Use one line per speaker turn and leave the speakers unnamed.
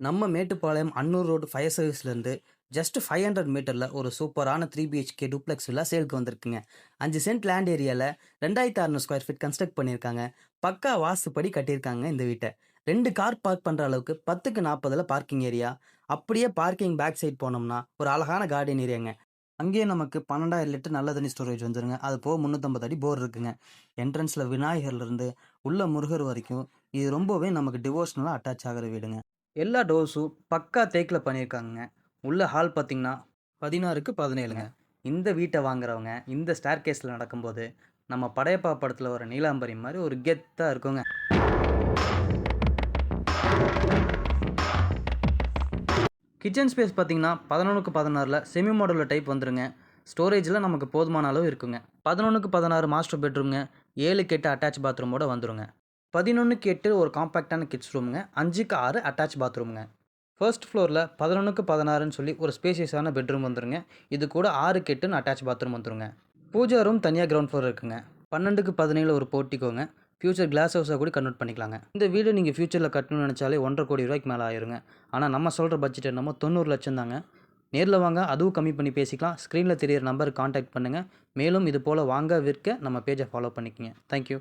நம்ம Mettupalayam Annur road fire சர்வீஸ்லேருந்து just 500 மீட்டரில் ஒரு சூப்பரான 3 BHK டூப்ளெக்ஸ் வில்லா சேலுக்கு வந்திருக்குங்க. 5 சென்ட் லேண்ட் ஏரியாவில் 2600 ஸ்கொயர் ஃபீட் கன்ஸ்ட்ரக்ட் பண்ணியிருக்காங்க. பக்கா வாஸ்துப்படி கட்டியிருக்காங்க இந்த வீட்டை. 2 கார் பார்க் பண்ணுற அளவுக்கு 10க்கு 40ல் பார்க்கிங் ஏரியா. அப்படியே பார்க்கிங் பேக் சைட் போனோம்னா ஒரு அழகான கார்டன் ஏரியாங்க. அங்கேயே நமக்கு 12,000 லிட்டர் நல்ல தண்ணி ஸ்டோரேஜ் வந்துருங்க. அது போக 350 அடி போர் இருக்குங்க. என்ட்ரன்ஸில் விநாயகர்லேருந்து உள்ள முருகர் வரைக்கும் இது ரொம்பவே நமக்கு டிவோஷனலாக அட்டாச் ஆகிற வீடுங்க. எல்லா டோர்ஸும் பக்கா தேக்கில் பண்ணியிருக்காங்க. உள்ள ஹால் பார்த்தீங்கன்னா 16க்கு 17ங்க. இந்த வீட்டை வாங்குறவங்க இந்த ஸ்டேர் கேஸில் நடக்கும்போது நம்ம படையப்பா படத்தில் வர நீலாம்பரி மாதிரி ஒரு கெத்தாக இருக்குங்க. கிச்சன் ஸ்பேஸ் பார்த்தீங்கன்னா 11க்கு 16ல் செமி மாடுலர் டைப் வந்துருங்க. ஸ்டோரேஜில் நமக்கு போதுமான அளவு இருக்குங்க. 11க்கு 16 மாஸ்டர் பெட்ரூம்ங்க. 7க்கு 8 அட்டாச் பாத்ரூமோட வந்துருங்க. 11க்கு 8 ஒரு காம்பேக்டான கிட்ஸ் ரூமுங்க. 5க்கு 6 அட்டாச் பாத்ரூமுங்க. ஃபர்ஸ்ட் ஃப்ளோரில் 11க்கு 16ன்னு சொல்லி ஒரு ஸ்பேசியஸான பெட்ரூம் வந்துருங்க. இது கூட 6க்கு 8ன்னு அட்டாச் பாத்ரூம் வந்துருங்க. பூஜா ரூம் தனியாக கிரவுண்ட் ஃப்ளோர் இருக்குங்க. 12க்கு 17 ஒரு போர்ட்டிக்கோங்க. ஃபியூச்சர் கிளாஸ் ஹவுஸாக கூட கன்வெர்ட் பண்ணிக்கலாங்க. இந்த வீடு நீங்கள் ஃபியூச்சரில் கட்டணும்னு நினச்சாலே 1,50 கோடி ரூபாய்க்கு மேலே ஆயிருங்க. ஆனால் நம்ம சொல்கிற பட்ஜெட் என்னமோ 90 லட்சம் தாங்க. நேரில் வாங்க, அதுவும் கம்மி பண்ணி பேசிக்கலாம். ஸ்க்ரீனில் தெரியிற நம்பருக்கு காண்டாக்ட் பண்ணுங்கள். மேலும் இது போல் வாங்க விற்க நம்ம பேஜை ஃபாலோ பண்ணிக்கங்க. தேங்க்யூ.